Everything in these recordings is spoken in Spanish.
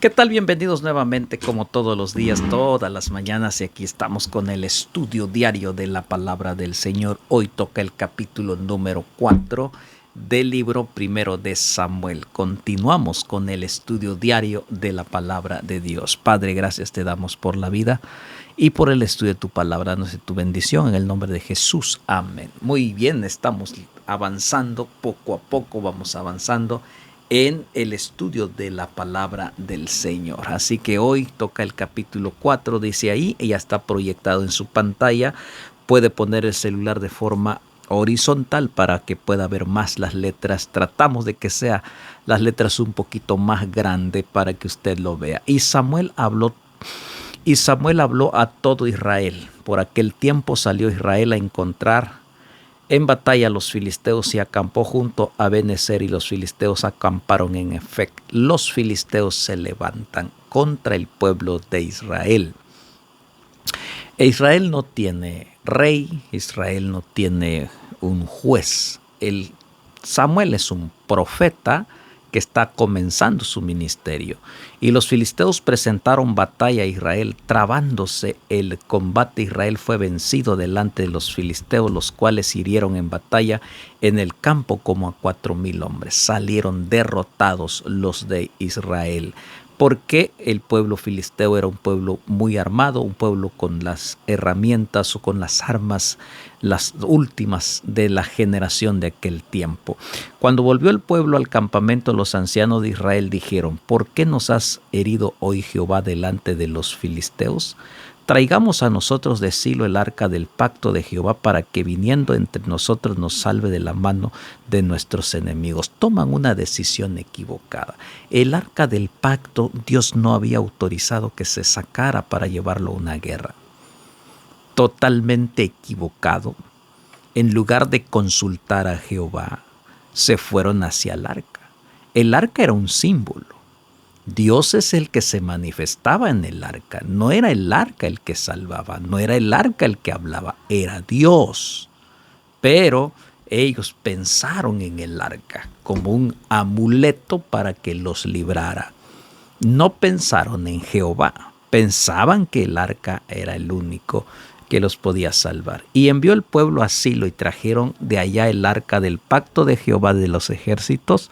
¿Qué tal? Bienvenidos nuevamente como todos los días, todas las mañanas, y aquí estamos con el estudio diario de la palabra del Señor. Hoy toca el capítulo número 4 del libro primero de Samuel. Continuamos con el estudio diario de la palabra de Dios. Padre, gracias te damos por la vida y por el estudio de tu palabra. Danos de tu bendición en el nombre de Jesús. Amén. Muy bien, estamos avanzando, poco a poco vamos avanzando en el estudio de la palabra del Señor. Así que hoy toca el capítulo 4, dice ahí, ya está proyectado en su pantalla. Puede poner el celular de forma horizontal para que pueda ver más las letras. Tratamos de que sea las letras un poquito más grande para que usted lo vea. Y Samuel habló a todo Israel. Por aquel tiempo salió Israel a encontrar en batalla a los filisteos y acampó junto a Benecer, y los filisteos acamparon en Efec. Los filisteos se levantan contra el pueblo de Israel. Israel no tiene rey, Israel no tiene un juez. Samuel es un profeta que está comenzando su ministerio. Y los filisteos presentaron batalla a Israel, trabándose el combate. Israel fue vencido delante de los filisteos, los cuales hirieron en batalla en el campo como a 4,000 hombres. Salieron derrotados los de Israel, porque el pueblo filisteo era un pueblo muy armado, un pueblo con las herramientas o con las armas, las últimas de la generación de aquel tiempo. Cuando volvió el pueblo al campamento, los ancianos de Israel dijeron: ¿por qué nos has herido hoy Jehová delante de los filisteos? Traigamos a nosotros de Silo el arca del pacto de Jehová, para que viniendo entre nosotros nos salve de la mano de nuestros enemigos. Toman una decisión equivocada. El arca del pacto, Dios no había autorizado que se sacara para llevarlo a una guerra. Totalmente equivocado. En lugar de consultar a Jehová, se fueron hacia el arca. El arca era un símbolo. Dios es el que se manifestaba en el arca. No era el arca el que salvaba, no era el arca el que hablaba, era Dios. Pero ellos pensaron en el arca como un amuleto para que los librara. No pensaron en Jehová, pensaban que el arca era el único que los podía salvar. Y envió el pueblo a Silo, y trajeron de allá el arca del pacto de Jehová de los ejércitos,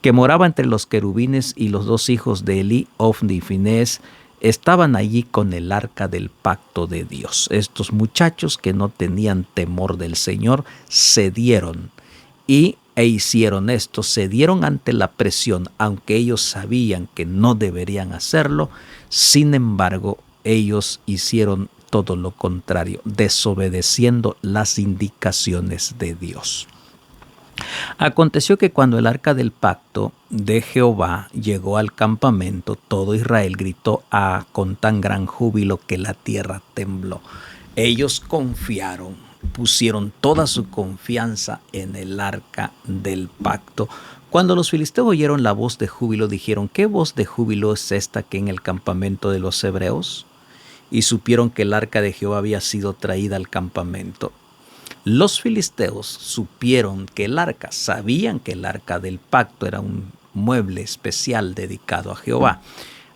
que moraba entre los querubines, y los dos hijos de Elí, Ofni y Finés, estaban allí con el arca del pacto de Dios. Estos muchachos que no tenían temor del Señor cedieron e hicieron esto, cedieron ante la presión, aunque ellos sabían que no deberían hacerlo. Sin embargo, ellos hicieron todo lo contrario, desobedeciendo las indicaciones de Dios. Aconteció que cuando el arca del pacto de Jehová llegó al campamento, todo Israel gritó con tan gran júbilo que la tierra tembló. Ellos confiaron, pusieron toda su confianza en el arca del pacto. Cuando los filisteos oyeron la voz de júbilo, dijeron: ¿qué voz de júbilo es esta que en el campamento de los hebreos? Y supieron que el arca de Jehová había sido traída al campamento. Los filisteos supieron que sabían que el arca del pacto era un mueble especial dedicado a Jehová.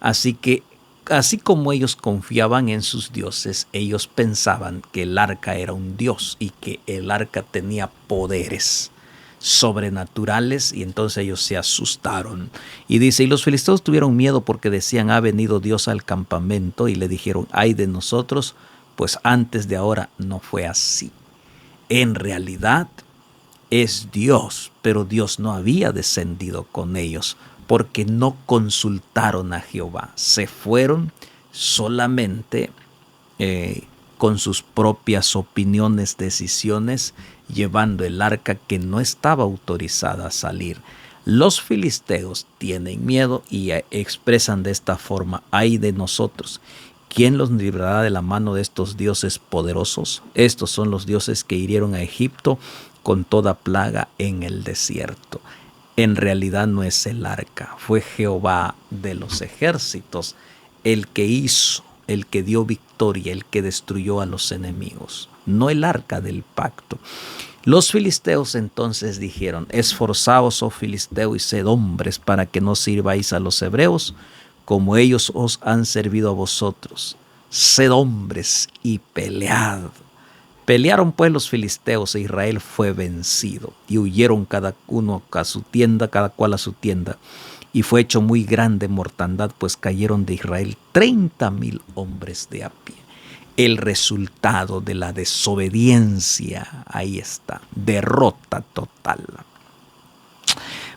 Así que, así como ellos confiaban en sus dioses, ellos pensaban que el arca era un dios y que el arca tenía poderes sobrenaturales, y entonces ellos se asustaron. Y dice: y los filisteos tuvieron miedo porque decían: ha venido Dios al campamento, y le dijeron: ay de nosotros, pues antes de ahora no fue así. En realidad es Dios, pero Dios no había descendido con ellos porque no consultaron a Jehová. Se fueron solamente con sus propias opiniones, decisiones, llevando el arca que no estaba autorizada a salir. Los filisteos tienen miedo y expresan de esta forma: ay de nosotros, ¿quién los librará de la mano de estos dioses poderosos? Estos son los dioses que hirieron a Egipto con toda plaga en el desierto. En realidad no es el arca, fue Jehová de los ejércitos el que hizo, el que dio victoria, el que destruyó a los enemigos, no el arca del pacto. Los filisteos entonces dijeron: esforzaos, oh filisteo, y sed hombres, para que no sirváis a los hebreos, como ellos os han servido a vosotros. Sed hombres y pelead. Pelearon pues los filisteos e Israel fue vencido, y huyeron cada uno a su tienda, cada cual a su tienda. Y fue hecho muy grande mortandad, pues cayeron de Israel 30,000 hombres de a pie. El resultado de la desobediencia, ahí está, derrota total.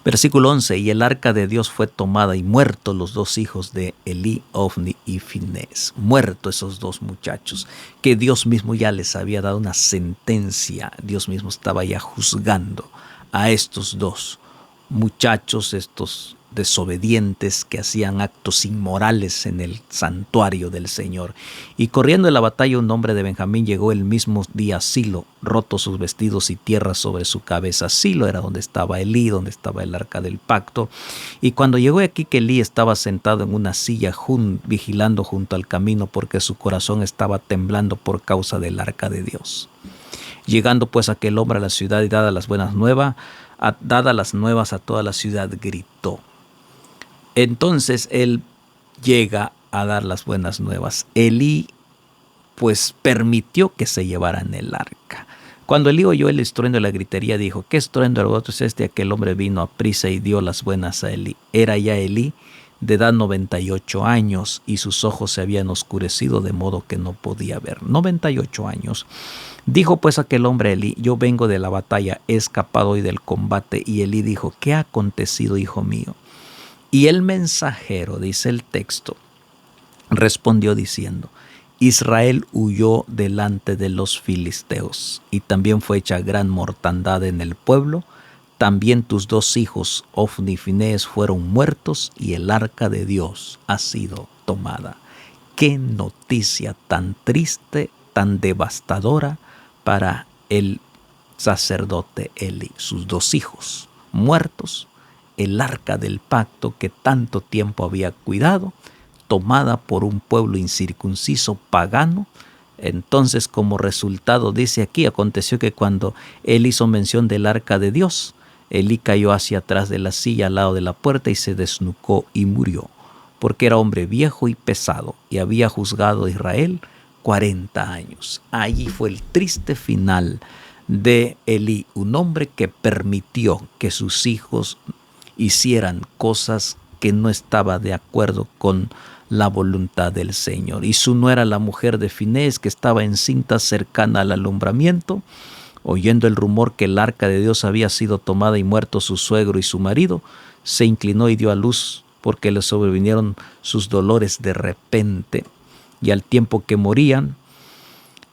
Versículo 11, y el arca de Dios fue tomada y muertos los dos hijos de Elí, Ofni y Finés. Muertos esos dos muchachos, que Dios mismo ya les había dado una sentencia. Dios mismo estaba ya juzgando a estos dos muchachos, estos desobedientes que hacían actos inmorales en el santuario del Señor. Y corriendo en la batalla un hombre de Benjamín llegó el mismo día a Silo, rotos sus vestidos y tierra sobre su cabeza. Silo era donde estaba Elí, donde estaba el arca del pacto. Y cuando llegó aquí que Elí estaba sentado en una silla vigilando junto al camino, porque su corazón estaba temblando por causa del arca de Dios. Llegando pues aquel hombre a la ciudad y dadas las nuevas a toda la ciudad, gritó. Entonces él llega a dar las buenas nuevas. Elí pues permitió que se llevaran el arca. Cuando Elí oyó el estruendo de la gritería, dijo: ¿qué estruendo de vosotros es este? Aquel hombre vino a prisa y dio las buenas a Elí. Era ya Elí de edad 98 años y sus ojos se habían oscurecido de modo que no podía ver. 98 años. Dijo pues aquel hombre a Elí: yo vengo de la batalla, he escapado hoy del combate. Y Elí dijo: ¿qué ha acontecido, hijo mío? Y el mensajero, dice el texto, respondió diciendo: Israel huyó delante de los filisteos, y también fue hecha gran mortandad en el pueblo. También tus dos hijos, Ofni y Finés, fueron muertos, y el arca de Dios ha sido tomada. Qué noticia tan triste, tan devastadora para el sacerdote Elí. Sus dos hijos muertos, el arca del pacto que tanto tiempo había cuidado, tomada por un pueblo incircunciso pagano. Entonces, como resultado, dice aquí, aconteció que cuando él hizo mención del arca de Dios, Elí cayó hacia atrás de la silla al lado de la puerta y se desnucó y murió, porque era hombre viejo y pesado y había juzgado a Israel 40 años. Allí fue el triste final de Elí, un hombre que permitió que sus hijos hicieran cosas que no estaba de acuerdo con la voluntad del Señor. Y su nuera, la mujer de Finés, que estaba encinta cercana al alumbramiento, oyendo el rumor que el arca de Dios había sido tomada y muerto su suegro y su marido, se inclinó y dio a luz, porque le sobrevinieron sus dolores de repente. Y al tiempo que morían,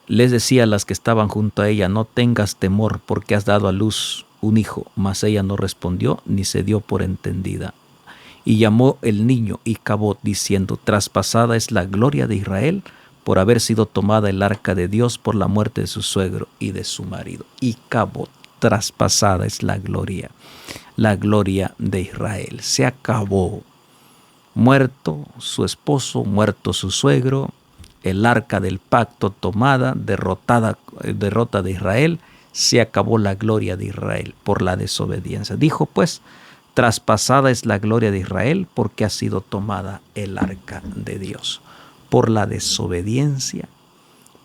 les decía a las que estaban junto a ella: no tengas temor, porque has dado a luz un hijo. Mas ella no respondió ni se dio por entendida. Y llamó el niño y Cabot, diciendo: traspasada es la gloria de Israel por haber sido tomada el arca de Dios por la muerte de su suegro y de su marido. Y Cabot, traspasada es la gloria de Israel. Se acabó. Muerto su esposo, muerto su suegro, el arca del pacto tomada, derrota de Israel. Se acabó la gloria de Israel por la desobediencia. Dijo pues: traspasada es la gloria de Israel porque ha sido tomada el arca de Dios. Por la desobediencia,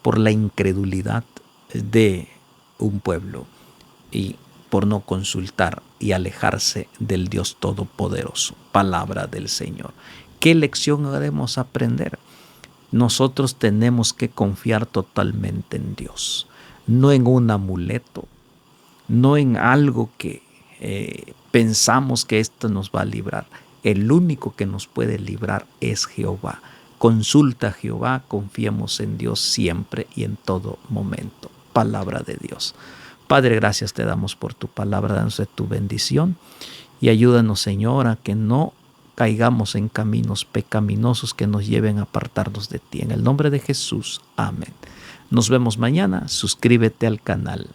por la incredulidad de un pueblo y por no consultar y alejarse del Dios Todopoderoso. Palabra del Señor. ¿Qué lección debemos aprender? Nosotros tenemos que confiar totalmente en Dios, no en un amuleto, no en algo que pensamos que esto nos va a librar. El único que nos puede librar es Jehová. Consulta a Jehová, confiemos en Dios siempre y en todo momento. Palabra de Dios. Padre, gracias te damos por tu palabra, danos de tu bendición y ayúdanos, Señor, a que no caigamos en caminos pecaminosos que nos lleven a apartarnos de ti. En el nombre de Jesús, amén. Nos vemos mañana, suscríbete al canal.